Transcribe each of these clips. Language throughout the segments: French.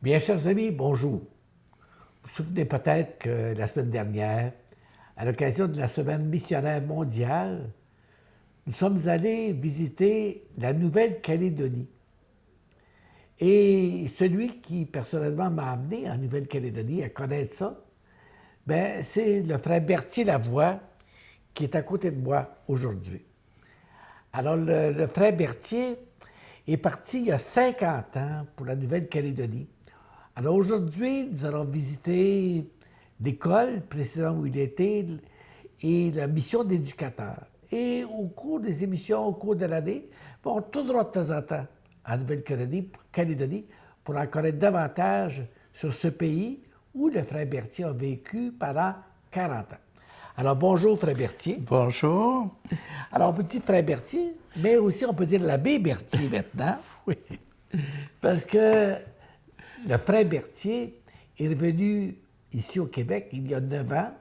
Bien, chers amis, bonjour. Vous vous souvenez peut-être que la semaine dernière, à l'occasion de la Semaine missionnaire mondiale, nous sommes allés visiter la Nouvelle-Calédonie. Et celui qui, personnellement, m'a amené en Nouvelle-Calédonie à connaître ça, ben, c'est le frère Berthier Lavoie, qui est à côté de moi aujourd'hui. Alors, le frère Berthier est parti il y a 50 ans pour la Nouvelle-Calédonie. Alors aujourd'hui, nous allons visiter l'école, précisément où il était, et la mission d'éducateur. Et au cours des émissions, au cours de l'année, on tournera de temps en temps en Nouvelle-Calédonie pour en connaître davantage sur ce pays où le frère Berthier a vécu pendant 40 ans. Alors bonjour, frère Berthier. Bonjour. Alors on peut dire frère Berthier, mais aussi on peut dire l'abbé Berthier maintenant. Oui. Parce que le frère Berthier est revenu ici au Québec il y a 9 ans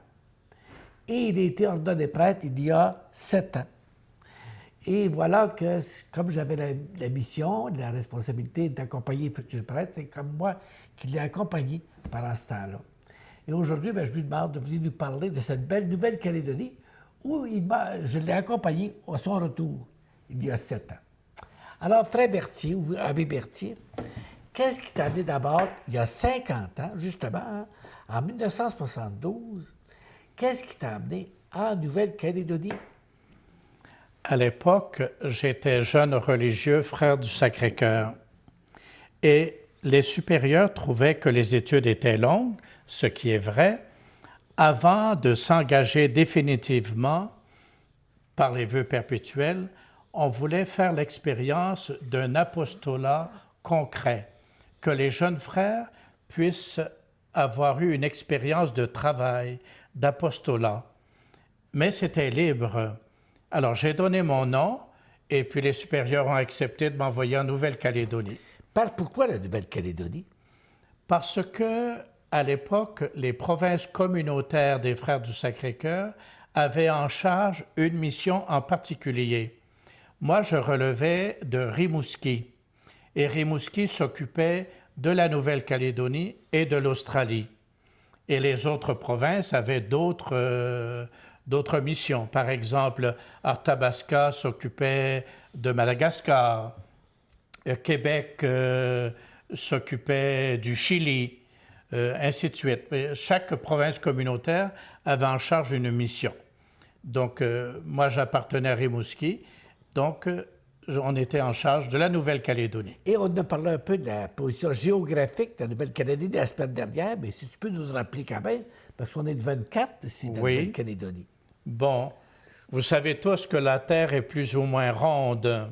et il a été ordonné prêtre il y a 7 ans. Et voilà que, comme j'avais la mission, la responsabilité d'accompagner le futur prêtre, c'est comme moi qui l'ai accompagné pendant ce temps-là. Et aujourd'hui, je lui demande de venir nous parler de cette belle Nouvelle-Calédonie où je l'ai accompagné à son retour il y a 7 ans. Alors, frère Berthier, ou abbé Berthier, qu'est-ce qui t'a amené d'abord, il y a 50 ans, justement, en 1972, qu'est-ce qui t'a amené en Nouvelle-Calédonie? À l'époque, j'étais jeune religieux, frère du Sacré-Cœur. Et les supérieurs trouvaient que les études étaient longues, ce qui est vrai, avant de s'engager définitivement par les vœux perpétuels. On voulait faire l'expérience d'un apostolat concret, que les jeunes frères puissent avoir eu une expérience de travail, d'apostolat. Mais c'était libre. Alors j'ai donné mon nom et puis les supérieurs ont accepté de m'envoyer en Nouvelle-Calédonie. Pourquoi la Nouvelle-Calédonie? Parce que, à l'époque, les provinces communautaires des Frères du Sacré-Cœur avaient en charge une mission en particulier. Moi, je relevais de Rimouski. Et Rimouski s'occupait de la Nouvelle-Calédonie et de l'Australie. Et les autres provinces avaient d'autres missions. Par exemple, Arthabasca s'occupait de Madagascar. Québec s'occupait du Chili, ainsi de suite. Chaque province communautaire avait en charge une mission. Donc, moi, j'appartenais à Rimouski. Donc, on était en charge de la Nouvelle-Calédonie. Et on a parlé un peu de la position géographique de la Nouvelle-Calédonie la semaine dernière, mais si tu peux nous rappeler quand même, parce qu'on est de 24 ici, de la Nouvelle-Calédonie. Bon, vous savez tous que la Terre est plus ou moins ronde.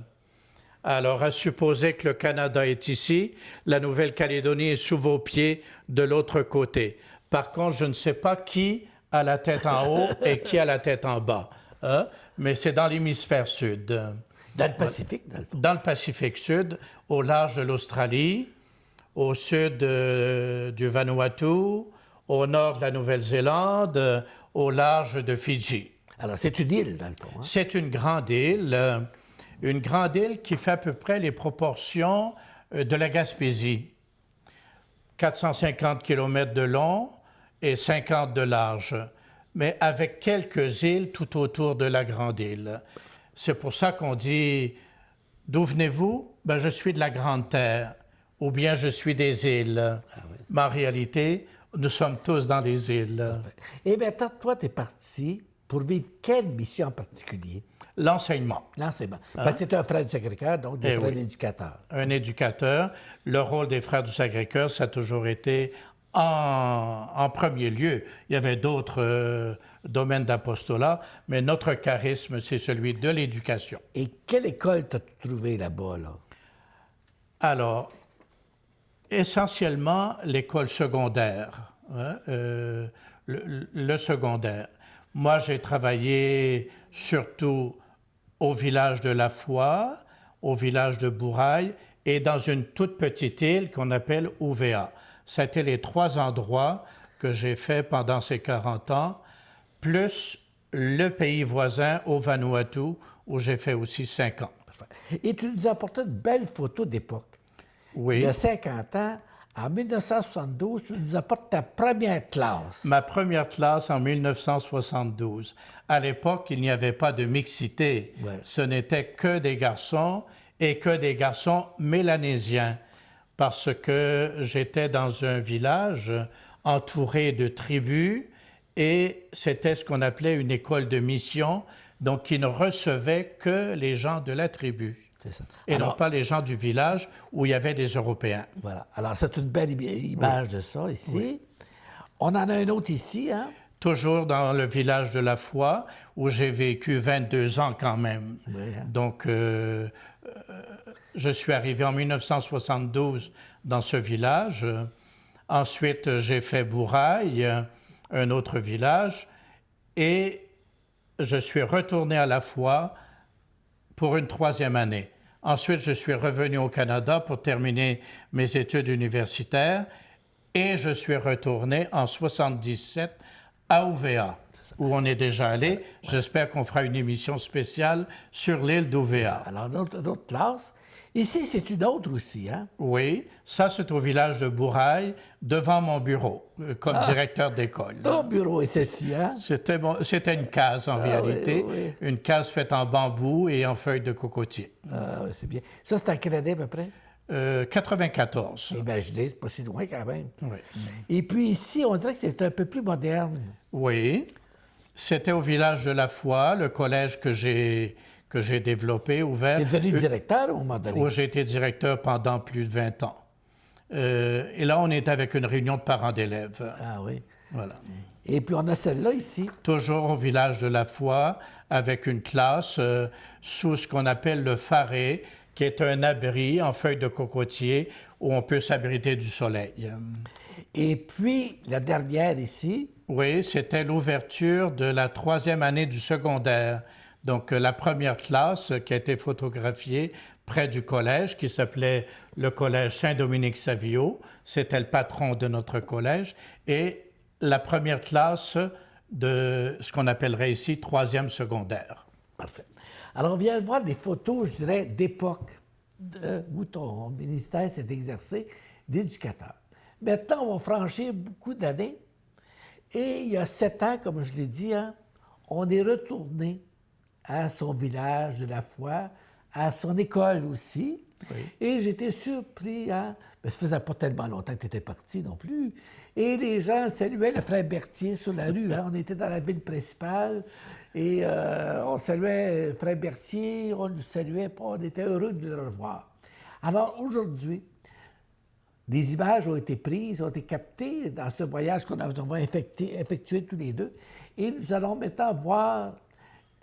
Alors, à supposer que le Canada est ici, la Nouvelle-Calédonie est sous vos pieds de l'autre côté. Par contre, je ne sais pas qui a la tête en haut et qui a la tête en bas. Hein? Mais c'est dans l'hémisphère sud. Dans le Pacifique, dans le fond. Dans le Pacifique sud, au large de l'Australie, au sud du Vanuatu, au nord de la Nouvelle-Zélande, au large de Fidji. Alors, c'est une île, dans le fond. Hein? C'est une grande île qui fait à peu près les proportions de la Gaspésie. 450 km de long et 50 de large, mais avec quelques îles tout autour de la grande île. C'est pour ça qu'on dit « D'où venez-vous? » Ben, je suis de la Grande Terre, ou bien je suis des îles. Ah oui. Mais en réalité, nous sommes tous dans les îles. Et bien, toi, tu es parti pour vivre quelle mission en particulier? L'enseignement. L'enseignement. Parce que tu es un frère du Sacré-Cœur, donc tu es un éducateur. Un éducateur. Le rôle des Frères du Sacré-Cœur, ça a toujours été en premier lieu. Il y avait d'autres domaines d'apostolat, mais notre charisme, c'est celui de l'éducation. Et quelle école t'as-tu trouvé là-bas, là? Alors, essentiellement, l'école secondaire, hein, le secondaire. Moi, j'ai travaillé surtout au village de La Foi, au village de Bourail et dans une toute petite île qu'on appelle Ouvéa. C'était les 3 endroits que j'ai fait pendant ces 40 ans, plus le pays voisin au Vanuatu, où j'ai fait aussi 5 ans. Et tu nous as apporté une belle photo d'époque. Oui. Il y a 50 ans, En 1972, tu nous apportes ta première classe. Ma première classe en 1972. À l'époque, il n'y avait pas de mixité. Ouais. Ce n'était que des garçons et que des garçons mélanésiens, parce que j'étais dans un village entouré de tribus et c'était ce qu'on appelait une école de mission, donc qui ne recevait que les gens de la tribu. C'est ça. Et Alors, non pas les gens du village où il y avait des Européens. voilà. Alors, c'est une belle image de ça ici. On en a un autre ici, hein? Toujours dans le village de la Foi, où j'ai vécu 22 ans quand même. Oui, hein? Donc, je suis arrivé en 1972 dans ce village. Ensuite, j'ai fait Bourail, un autre village, et je suis retourné à la Foi pour une 3e année. Ensuite, je suis revenu au Canada pour terminer mes études universitaires et je suis retourné en 77 à UVA, où on est déjà allé. J'espère qu'on fera une émission spéciale sur l'île d'UVA. Alors, notre classe. Ici, c'est une autre aussi, hein? Oui, ça c'est au village de Bourail, devant mon bureau, comme directeur d'école. Ton bureau est ceci, hein? C'était une case en réalité, oui. une case faite en bambou et en feuilles de cocotier. Ah, oui, c'est bien. Ça, c'est à quelle année à peu près? 94. Imaginez, c'est pas si loin quand même. Oui. Et puis ici, on dirait que c'est un peu plus moderne. Oui, c'était au village de la Foi, le collège que j'ai développé, ouvert. Tu es devenu directeur au moment donné? Où j'ai été directeur pendant plus de 20 ans. Et là, on est avec une réunion de parents d'élèves. Ah oui. Voilà. Et puis on a celle-là ici. Toujours au village de la Foi, avec une classe sous ce qu'on appelle le faré, qui est un abri en feuilles de cocotier où on peut s'abriter du soleil. Et puis la dernière ici. Oui, c'était l'ouverture de la 3e année du secondaire. Donc, la première classe qui a été photographiée près du collège, qui s'appelait le collège Saint-Dominique-Savio. C'était le patron de notre collège. Et la première classe de ce qu'on appellerait ici 3e secondaire. Parfait. Alors, on vient de voir des photos, je dirais, d'époque où ton ministère s'est exercé d'éducateur. Maintenant, on va franchir beaucoup d'années. Et il y a 7 ans, comme je l'ai dit, hein, on est retourné à son village de la Foi, à son école aussi. Oui. Et j'étais surpris, hein? Mais ça faisait pas tellement longtemps que tu étais parti non plus. Et les gens saluaient le frère Berthier sur la rue. Hein? On était dans la ville principale et on saluait le frère Berthier, on le saluait, on était heureux de le revoir. Alors aujourd'hui, des images ont été prises, ont été captées dans ce voyage qu'on a effectué tous les deux. Et nous allons maintenant voir,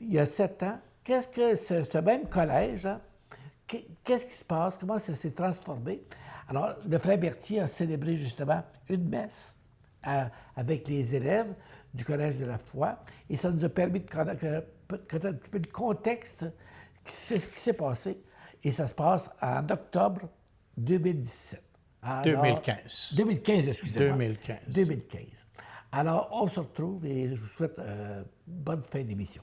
il y a 7 ans, qu'est-ce que ce même collège, hein, qu'est-ce qui se passe, comment ça s'est transformé. Alors, le frère Berthier a célébré justement une messe avec les élèves du Collège de la Foi, et ça nous a permis de connaître un peu le contexte, ce qui s'est passé, et ça se passe en octobre 2017. Alors, 2015. 2015, excusez-moi. 2015. 2015. Alors, on se retrouve et je vous souhaite bonne fin d'émission.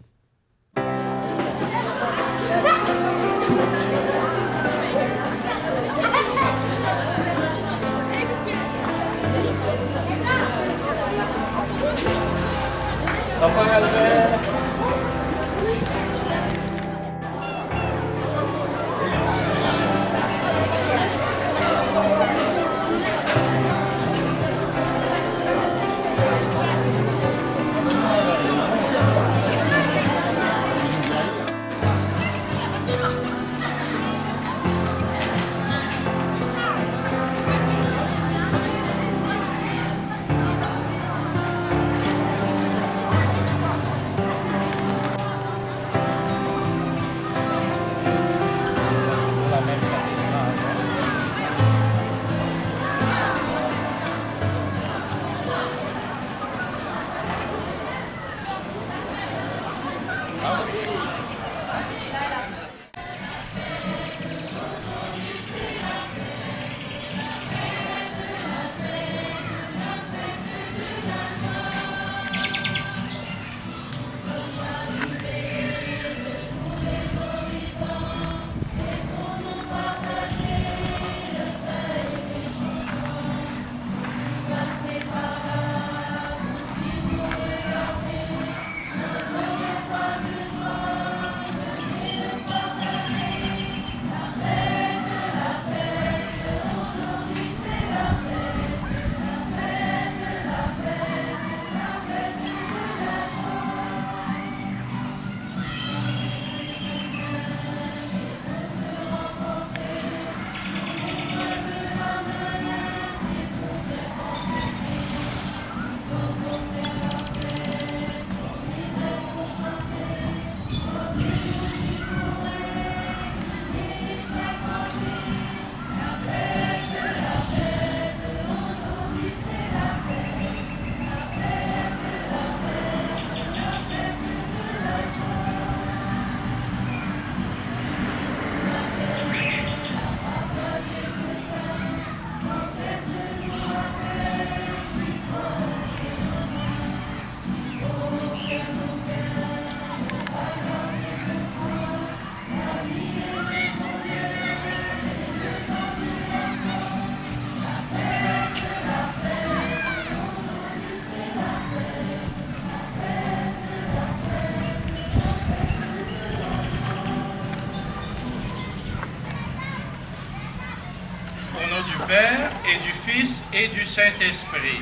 Père et du Fils et du Saint-Esprit.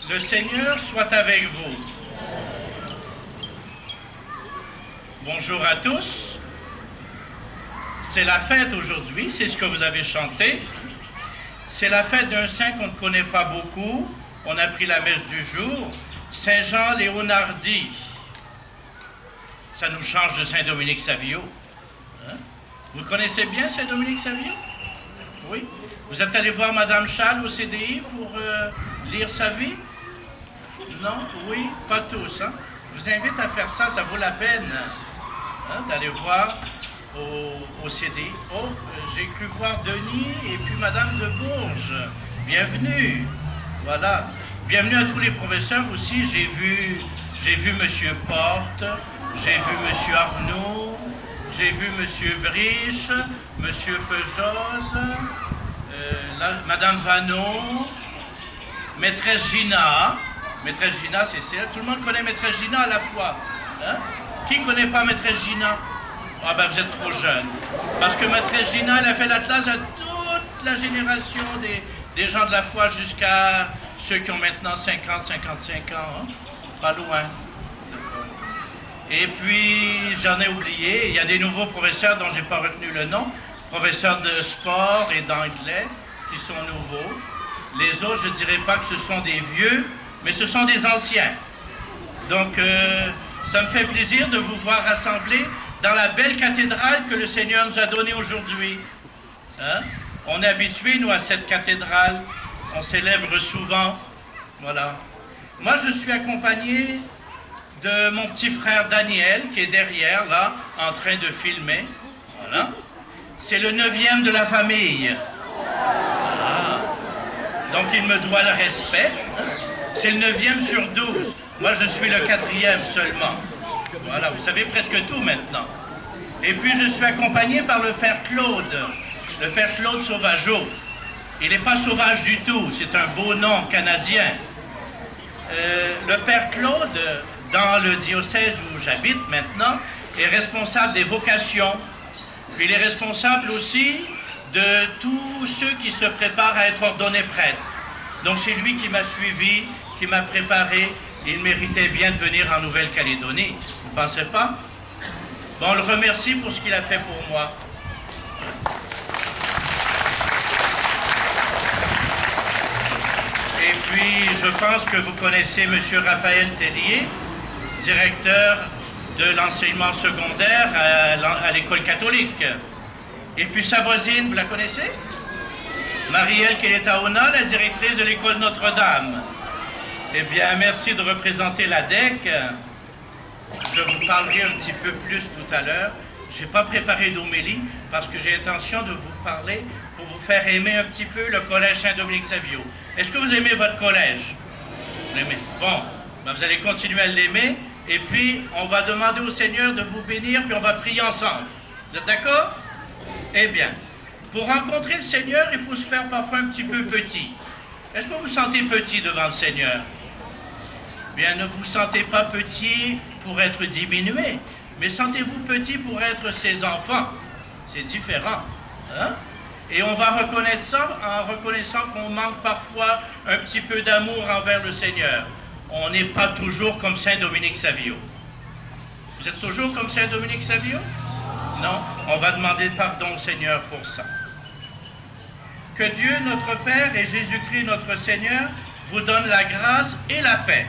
Le Seigneur soit avec vous. Bonjour à tous. C'est la fête aujourd'hui, c'est ce que vous avez chanté. C'est la fête d'un saint qu'on ne connaît pas beaucoup. On a pris la messe du jour, Saint Jean Léonhardi. Ça nous change de Saint Dominique Savio. Hein? Vous connaissez bien Saint Dominique Savio? Oui. Vous êtes allé voir Madame Châle au CDI pour lire sa vie? Non? Oui? Pas tous. Hein? Je vous invite à faire ça, ça vaut la peine hein, d'aller voir au CDI. Oh, j'ai cru voir Denis et puis Madame de Bourges. Bienvenue. Voilà. Bienvenue à tous les professeurs aussi. J'ai vu Monsieur Porte, j'ai vu Monsieur Arnaud, j'ai vu Monsieur Briche, Monsieur Feujose, Madame Vanon, Maîtresse Gina. Maîtresse Gina, c'est celle. Tout le monde connaît Maîtresse Gina à la fois. Hein? Qui ne connaît pas Maîtresse Gina? Ah ben vous êtes trop jeune. Parce que Maîtresse Gina, elle a fait l'atlas à toute la génération des gens de la foi jusqu'à ceux qui ont maintenant 50, 55 ans. Hein? Pas loin. Et puis, j'en ai oublié, il y a des nouveaux professeurs dont je n'ai pas retenu le nom, professeurs de sport et d'anglais qui sont nouveaux. Les autres, je ne dirais pas que ce sont des vieux, mais ce sont des anciens. Donc, ça me fait plaisir de vous voir rassemblés dans la belle cathédrale que le Seigneur nous a donnée aujourd'hui. Hein? On est habitués, nous, à cette cathédrale. On célèbre souvent. Voilà. Moi, je suis accompagné de mon petit frère Daniel, qui est derrière, là, en train de filmer. Voilà. C'est le 9e de la famille. Voilà. Donc, il me doit le respect. C'est le 9e sur 12. Moi, je suis le 4e seulement. Voilà, vous savez presque tout maintenant. Et puis, je suis accompagné par le Père Claude. Le Père Claude Sauvageau. Il n'est pas sauvage du tout, c'est un beau nom canadien. Le Père Claude, dans le diocèse où j'habite maintenant, est responsable des vocations. Puis il est responsable aussi de tous ceux qui se préparent à être ordonnés prêtres. Donc c'est lui qui m'a suivi, qui m'a préparé. Il méritait bien de venir en Nouvelle-Calédonie. Vous ne pensez pas? Bon, on le remercie pour ce qu'il a fait pour moi. Et puis, je pense que vous connaissez M. Raphaël Tellier, directeur de l'enseignement secondaire à l'école catholique. Et puis sa voisine, vous la connaissez? Marielle Keletaona, la directrice de l'école Notre-Dame. Eh bien, merci de représenter l'ADEC. Je vous parlerai un petit peu plus tout à l'heure. Je n'ai pas préparé d'homélie parce que j'ai l'intention de vous parler pour vous faire aimer un petit peu le collège Saint-Dominique Savio. Est-ce que vous aimez votre collège? Vous l'aimez? Bon, ben vous allez continuer à l'aimer et puis on va demander au Seigneur de vous bénir puis on va prier ensemble. Vous êtes d'accord? Eh bien, pour rencontrer le Seigneur, il faut se faire parfois un petit peu petit. Est-ce que vous vous sentez petit devant le Seigneur? Bien, ne vous sentez pas petit pour être diminué, mais sentez-vous petit pour être ses enfants. C'est différent. Hein? Et on va reconnaître ça en reconnaissant qu'on manque parfois un petit peu d'amour envers le Seigneur. On n'est pas toujours comme Saint Dominique Savio. Vous êtes toujours comme Saint Dominique Savio? Non? On va demander pardon au Seigneur pour ça. Que Dieu, notre Père, et Jésus-Christ, notre Seigneur, vous donnent la grâce et la paix.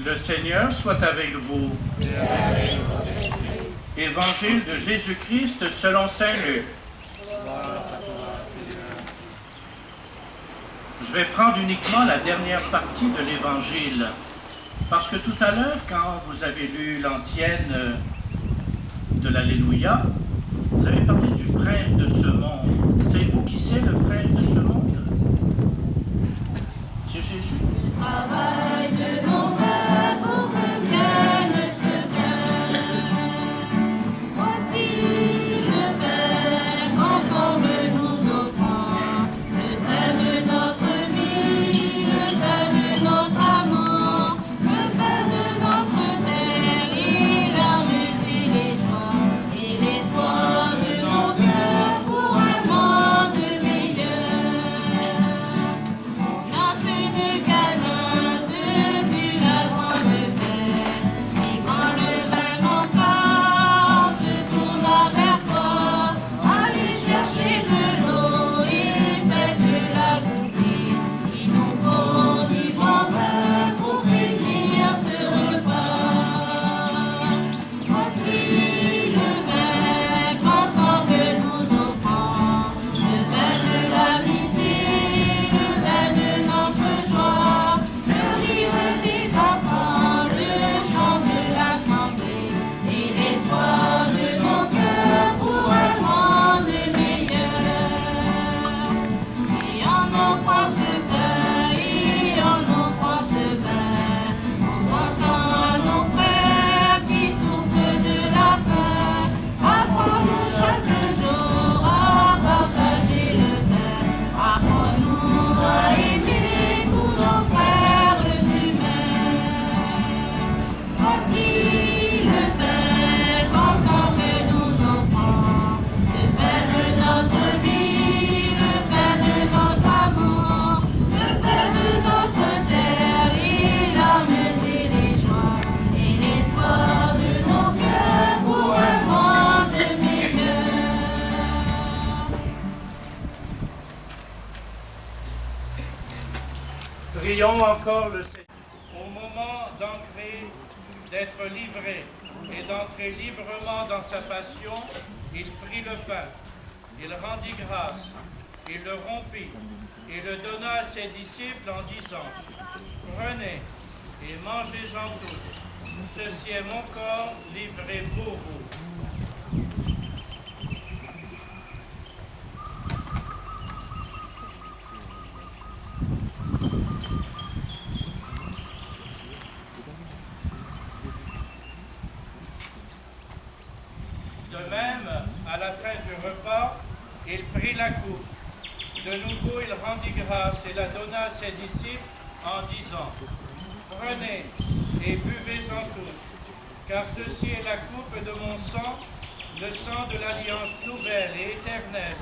Le Seigneur soit avec vous. Évangile de Jésus-Christ selon saint Luc. Je vais prendre uniquement la dernière partie de l'Évangile, parce que tout à l'heure, quand vous avez lu l'antienne de l'Alléluia, vous avez parlé du prince de ce monde. Savez-vous qui c'est le prince de ce monde? C'est Jésus. Le travail de nos pères pour que vienne ce bien. Voici le pain qu'ensemble nous offrons, le pain de notre vie, le pain de notre amour, le pain de notre terre, les larmes et les joies, et l'espoir de nos cœurs pour un monde meilleur. Dans une caserne, ce fut la grande fête, et quand le vin manqua, on se tourna vers toi, allez chercher de l'eau et faites-la goûter. Il nous faut du bon vin pour finir ce repas. Voici le vin qu'ensemble nous offrons, le vin de l'amitié, le vin de notre joie, le rire des enfants, le chant de l'assemblée, et l'espoir de nos cœurs pour un monde meilleur. Et en offrant ce pain, et en offrant ce vin, en pensant à nos frères qui souffrent de la faim, apprends-nous chaque jour à partager le pain, apprends-nous à aimer tous nos frères humains. Voici le pain qu'ensemble nous offrons, le pain de notre vie, le pain de notre amour, le pain de notre terre, les larmes et les joies, et l'espoir de nos cœurs pour un monde meilleur. Prions encore le Seigneur. Au moment d'entrer, d'être livré et d'entrer librement dans sa passion, il prit le pain, il rendit grâce, il le rompit et le donna à ses disciples en disant: Prenez et mangez-en tous, ceci est mon corps livré pour vous. De même, à la fin du repas, il prit la coupe. De nouveau, il rendit grâce et la donna à ses disciples en disant: Prenez et buvez-en tous, car ceci est la coupe de mon sang, le sang de l'alliance nouvelle et éternelle,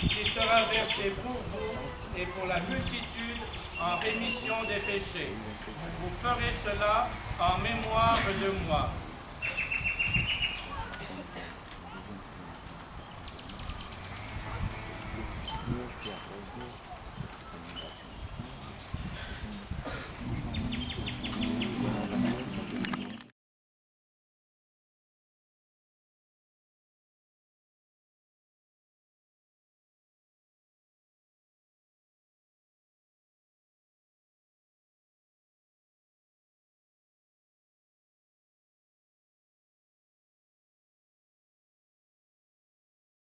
qui sera versé pour vous et pour la multitude en rémission des péchés. Vous ferez cela en mémoire de moi.